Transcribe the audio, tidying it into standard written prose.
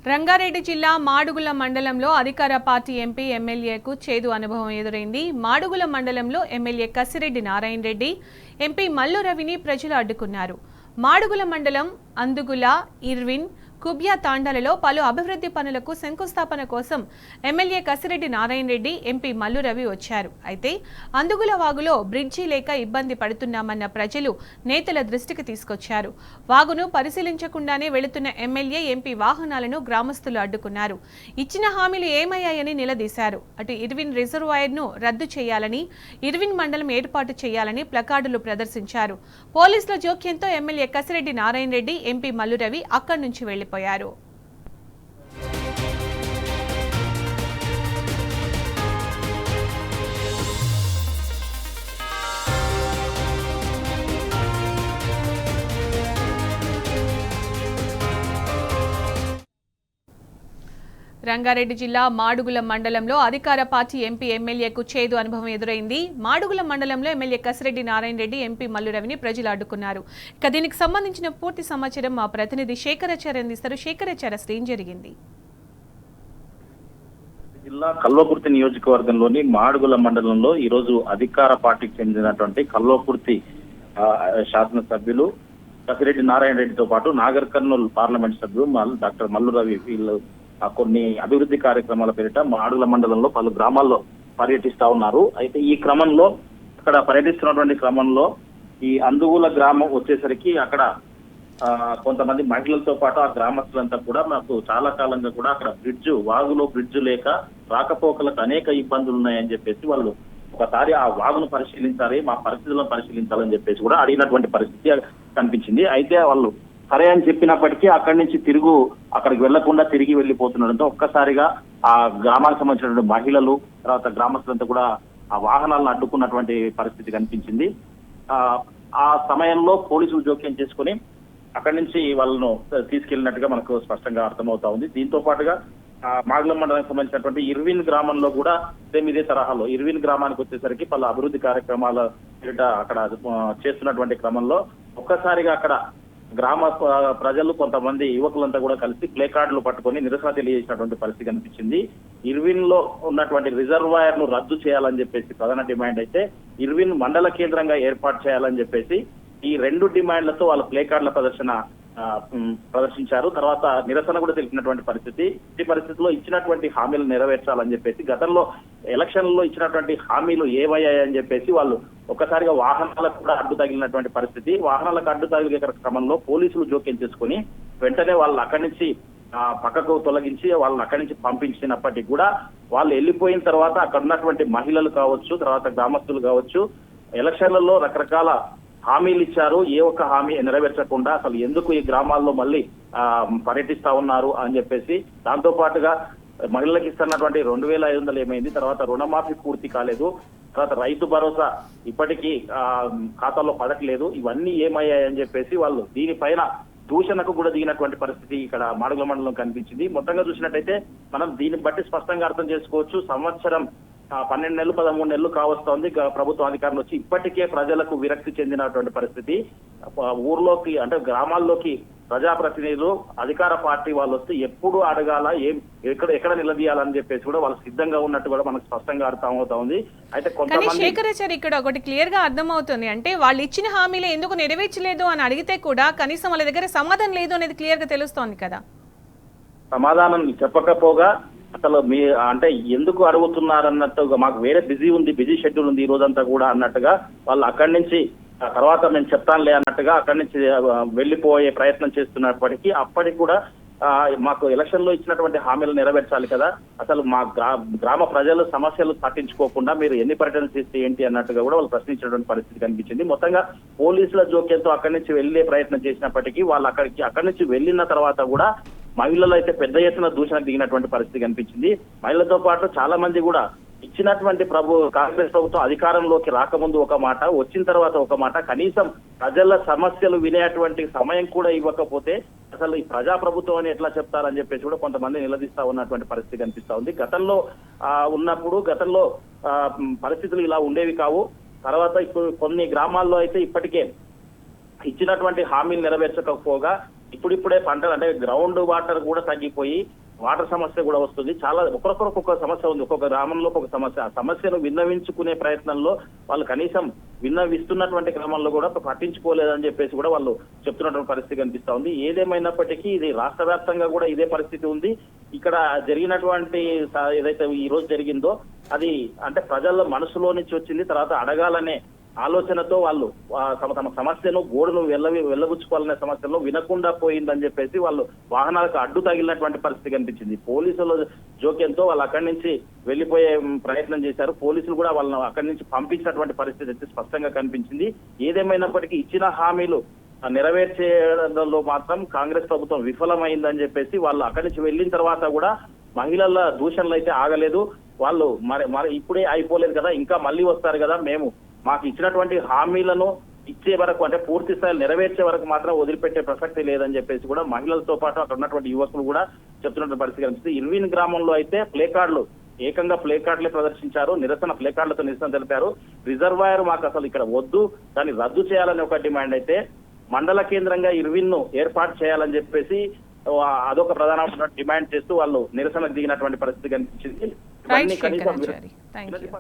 రంగారెడ్డి జిల్లా మాడుగుల మండలంలో అధికార పార్టీ ఎంపీ ఎమ్మెల్యేకు చేదు అనుభవం ఎదురైంది. మాడుగుల మండలంలో ఎమ్మెల్యే కసిరెడ్డి నారాయణ రెడ్డి, ఎంపీ మల్లు రవిని ప్రజలు అడ్డుకున్నారు. మాడుగుల మండలం అందుగుల, ఇర్విన్, కుబ్యా తాండాలలో పలు అభివృద్ధి పనులకు శంకుస్థాపన కోసం ఎమ్మెల్యే కసిరెడ్డి నారాయణ రెడ్డి, ఎంపీ మల్లు రవి వచ్చారు. అయితే అందుగుల వాగులో బ్రిడ్జి లేక ఇబ్బంది పడుతున్నామన్న ప్రజలు నేతల దృష్టికి తీసుకొచ్చారు. వాగును పరిశీలించకుండానే వెళుతున్న ఎమ్మెల్యే, ఎంపీ వాహనాలను గ్రామస్తులు అడ్డుకున్నారు. ఇచ్చిన హామీలు ఏమయ్యాయని నిలదీశారు. అటు ఇర్విన్ రిజర్వాయర్ను రద్దు చేయాలని, ఇర్విన్ మండలం ఏర్పాటు చేయాలని ప్లకార్డులు ప్రదర్శించారు. పోలీసుల జోక్యంతో ఎమ్మెల్యే కసిరెడ్డి నారాయణ రెడ్డి, ఎంపీ మల్లు రవి అక్కడి నుంచి వెళ్లిపోయారు. రంగారెడ్డి జిల్లా మాడుగుల మండలంలో అధికార పార్టీ ఎంపీ ఎమ్మెల్యేకు చేదు అనుభవం ఎదురైంది. మాడుగుల మండలంలో ఎమ్మెల్యే కసిరెడ్డి నారాయణ రెడ్డి, ఎంపీ మల్లు రవిని ప్రజలు అడ్డుకున్నారు. ఇక దీనికి సంబంధించిన పూర్తి సమాచారం మా ప్రతినిధి శేఖరాచార్య అందిస్తారు. శేఖరాచార్య, అసలు ఏం జరిగింది? జిల్లా కల్వకుర్తి నియోజకవర్గంలోని మాడుగుల మండలంలో ఈ రోజు అధికార పార్టీకి చెందినటువంటి కల్వకుర్తి శాసనసభ్యులు కసిరెడ్డి నారాయణ రెడ్డితో పాటు నాగర్ కర్నూలు పార్లమెంట్ సభ్యులు డాక్టర్ మల్లు రవి వీళ్ళు కొన్ని అభివృద్ధి కార్యక్రమాల పేరిట మాడుగుల మండలంలో పలు గ్రామాల్లో పర్యటిస్తా ఉన్నారు. అయితే ఈ క్రమంలో అక్కడ పర్యటిస్తున్నటువంటి క్రమంలో ఈ అందుగుల గ్రామం వచ్చేసరికి అక్కడ కొంతమంది మహిళలతో పాటు ఆ గ్రామస్తులంతా కూడా మాకు చాలా కాలంగా కూడా అక్కడ వాగులో బ్రిడ్జ్ లేక రాకపోకలకు అనేక ఇబ్బందులు ఉన్నాయని చెప్పేసి వాళ్ళు ఒకసారి ఆ వాగును పరిశీలించాలి, మా పరిస్థితులను పరిశీలించాలని చెప్పేసి కూడా అడిగినటువంటి పరిస్థితి కనిపించింది. అయితే వాళ్ళు సరే అని చెప్పినప్పటికీ అక్కడి నుంచి అక్కడికి వెళ్లకుండా తిరిగి వెళ్లిపోతుండడంతో ఒక్కసారిగా ఆ గ్రామానికి సంబంధించినటువంటి మహిళలు, తర్వాత గ్రామస్తులంతా కూడా ఆ వాహనాలను అడ్డుకున్నటువంటి పరిస్థితి కనిపించింది. ఆ సమయంలో పోలీసులు జోక్యం చేసుకుని అక్కడి నుంచి వాళ్ళను తీసుకెళ్లినట్టుగా మనకు స్పష్టంగా అర్థమవుతా ఉంది. దీంతో పాటుగా మాడుగుల మండలానికి సంబంధించినటువంటి ఇర్విన్ గ్రామంలో కూడా ఇదే తరహాలో ఇర్విన్ గ్రామానికి వచ్చేసరికి పలు అభివృద్ధి కార్యక్రమాల అక్కడ చేస్తున్నటువంటి క్రమంలో ఒక్కసారిగా అక్కడ గ్రామ ప్రజలు, కొంతమంది యువకులంతా కూడా కలిసి ప్లే కార్డులు పట్టుకొని నిరసన తెలియజేసినటువంటి పరిస్థితి కనిపించింది. ఇర్విన్ లో ఉన్నటువంటి రిజర్వాయర్ ను రద్దు చేయాలని చెప్పేసి ప్రధాన డిమాండ్ అయితే ఇర్విన్ మండల కేంద్రంగా ఏర్పాటు చేయాలని చెప్పేసి ఈ రెండు డిమాండ్లతో వాళ్ళ ప్లే కార్డుల ప్రదర్శించారు. తర్వాత నిరసన కూడా తెలిపినటువంటి పరిస్థితి. ఈ పరిస్థితిలో ఇచ్చినటువంటి హామీలు నెరవేర్చాలని చెప్పేసి గతంలో ఎలక్షన్లలో ఇచ్చినటువంటి హామీలు ఏమయ్యాయని చెప్పేసి వాళ్ళు ఒక్కసారిగా వాహనాలకు కూడా అడ్డు తగిలినటువంటి పరిస్థితి. వాహనాలకు అడ్డు తగిలే క్రమంలో పోలీసులు జోక్యం చేసుకుని వెంటనే వాళ్ళు అక్కడి నుంచి పక్కకు తొలగించి వాళ్ళని అక్కడి నుంచి పంపించినప్పటికీ కూడా వాళ్ళు వెళ్ళిపోయిన తర్వాత అక్కడ ఉన్నటువంటి మహిళలు కావచ్చు, తర్వాత గ్రామస్తులు కావచ్చు, ఎలక్షన్లలో రకరకాల హామీలు ఇచ్చారు. ఏ ఒక్క హామీ నెరవేర్చకుండా అసలు ఎందుకు ఈ గ్రామాల్లో మళ్ళీ పర్యటిస్తా ఉన్నారు అని చెప్పేసి, దాంతో పాటుగా మహిళలకు ఇస్తున్నటువంటి 2,500 ఏమైంది, తర్వాత రుణమాఫీ పూర్తి కాలేదు, తర్వాత రైతు భరోసా ఇప్పటికీ ఖాతాలో పడట్లేదు, ఇవన్నీ ఏమయ్యాయని చెప్పేసి వాళ్ళు దీనిపైన దూషణకు కూడా దిగినటువంటి పరిస్థితి ఇక్కడ మాడుగుల మండలం కనిపించింది. మొత్తంగా చూసినట్టయితే మనం దీన్ని బట్టి స్పష్టంగా అర్థం చేసుకోవచ్చు. సంవత్సరం 12 నెలలు 13 నెలలు కావస్తోంది ప్రభుత్వం అధికారులు వచ్చి, ఇప్పటికే ప్రజలకు విరక్తి చెందినటువంటి పరిస్థితి. ఊర్లోకి అంటే గ్రామాల్లోకి ప్రజాప్రతినిధులు, అధికార పార్టీ వాళ్ళు వస్తే ఎప్పుడు అడగాల, ఎక్కడ నిలదీయాలని చెప్పేసి కూడా వాళ్ళు సిద్ధంగా ఉన్నట్టు కూడా మనకు స్పష్టంగా అర్థమవుతా ఉంది. అయితే కొంతమంది శేఖరాచార్య, ఇక్కడ ఒకటి క్లియర్ గా అర్థమవుతుంది, అంటే వాళ్ళు ఇచ్చిన హామీలు ఎందుకు నెరవేర్చలేదు అని అడిగితే కూడా కనీసం వాళ్ళ దగ్గర సమాధానం లేదు అనేది క్లియర్ గా తెలుస్తోంది కదా. సమాధానం చెప్పకపోగా అసలు అంటే ఎందుకు అడుగుతున్నారన్నట్టుగా, మాకు వేరే బిజీ షెడ్యూల్ ఉంది ఈ రోజంతా కూడా అన్నట్టుగా వాళ్ళు అక్కడి నుంచి తర్వాత మేము చెప్తానులే అన్నట్టుగా అక్కడి నుంచి వెళ్లిపోయే ప్రయత్నం చేస్తున్నప్పటికీ అప్పటికి కూడా మాకు ఎలక్షన్ లో ఇచ్చినటువంటి హామీలు నెరవేర్చాలి కదా, అసలు మా గ్రామ ప్రజల సమస్యలు పట్టించుకోకుండా మీరు ఎన్ని పర్యటనలు చేస్తే ఏంటి అన్నట్టుగా కూడా వాళ్ళు ప్రశ్నించినటువంటి పరిస్థితి కనిపించింది. మొత్తంగా పోలీసుల జోక్యంతో అక్కడి నుంచి వెళ్లే ప్రయత్నం చేసినప్పటికీ వాళ్ళు అక్కడి నుంచి వెళ్లిన తర్వాత కూడా మహిళలు అయితే పెద్ద ఎత్తున దూషణకు దిగినటువంటి పరిస్థితి కనిపించింది. మహిళలతో పాటు చాలా మంది కూడా ఇచ్చినటువంటి కాంగ్రెస్ ప్రభుత్వం అధికారంలోకి రాకముందు ఒక మాట, వచ్చిన తర్వాత ఒక మాట, కనీసం ప్రజల సమస్యలు వినేటువంటి సమయం కూడా ఇవ్వకపోతే అసలు ఈ ప్రజాప్రభుత్వం అని ఎట్లా చెప్తారని చెప్పేసి కూడా కొంతమంది నిలదీస్తా ఉన్నటువంటి పరిస్థితి కనిపిస్తా ఉంది. గతంలో పరిస్థితులు ఇలా ఉండేవి కావు. తర్వాత ఇప్పుడు కొన్ని గ్రామాల్లో అయితే ఇప్పటికే ఇచ్చినటువంటి హామీలు నెరవేర్చకపోగా ఇప్పుడిప్పుడే పంటలు అంటే గ్రౌండ్ వాటర్ కూడా తగ్గిపోయి వాటర్ సమస్య కూడా వస్తుంది. చాలా ఒక్కొక్కరికి ఒక్కొక్క సమస్య ఉంది, ఒక్కొక్క గ్రామంలో ఒక్కొక్క సమస్య. ఆ సమస్యను విన్నవించుకునే ప్రయత్నంలో వాళ్ళు కనీసం విన్నవిస్తున్నటువంటి క్రమంలో కూడా పట్టించుకోలేదని చెప్పేసి కూడా వాళ్ళు చెప్తున్నటువంటి పరిస్థితి కనిపిస్తా ఉంది. ఏదేమైనప్పటికీ ఇది రాష్ట్ర వ్యాప్తంగా కూడా ఇదే పరిస్థితి ఉంది. ఇక్కడ జరిగినటువంటి ఏదైతే ఈ రోజు జరిగిందో అది అంటే ప్రజల మనసులో నుంచి వచ్చింది. తర్వాత అడగాలనే ఆలోచనతో వాళ్ళు తమ సమస్యను గోడును వెళ్ళబుచ్చుకోవాలనే సమస్యలో వినకుండా పోయిందని చెప్పేసి వాళ్ళు వాహనాలకు అడ్డు తగిలినటువంటి పరిస్థితి కనిపించింది. పోలీసుల జోక్యంతో వాళ్ళు అక్కడి నుంచి వెళ్లిపోయే ప్రయత్నం చేశారు. పోలీసులు కూడా వాళ్ళని అక్కడి నుంచి పంపించినటువంటి పరిస్థితి అయితే స్పష్టంగా కనిపించింది. ఏదేమైనప్పటికీ ఇచ్చిన హామీలు నెరవేర్చేయడంలో మాత్రం కాంగ్రెస్ ప్రభుత్వం విఫలమైందని చెప్పేసి వాళ్ళు అక్కడి నుంచి వెళ్ళిన తర్వాత కూడా మహిళల దూషణలు అయితే ఆగలేదు. వాళ్ళు మరి ఇప్పుడే అయిపోలేదు కదా, ఇంకా మళ్ళీ వస్తారు కదా, మాకు ఇచ్చినటువంటి హామీలను ఇచ్చే వరకు అంటే పూర్తి స్థాయిలో నెరవేర్చే వరకు మాత్రం వదిలిపెట్టే ప్రసక్తి లేదని చెప్పేసి కూడా మహిళలతో పాటు అక్కడ ఉన్నటువంటి యువకులు కూడా చెప్తున్నటువంటి పరిస్థితి కనిపిస్తుంది. ఇర్విన్ గ్రామంలో అయితే ఏకంగా ప్లే కార్డులే ప్రదర్శించారు, ప్లే కార్డులతో నిరసన తెలిపారు. రిజర్వాయర్ మాకు అసలు ఇక్కడ వద్దు, దాన్ని రద్దు చేయాలని ఒక డిమాండ్ అయితే మండల కేంద్రంగా ఇర్విన్ ను ఏర్పాటు చేయాలని చెప్పేసి అదొక ప్రధానమైన డిమాండ్ చేస్తూ వాళ్ళు నిరసనకు దిగినటువంటి పరిస్థితి కనిపించింది. Right Shekharachari, thank you.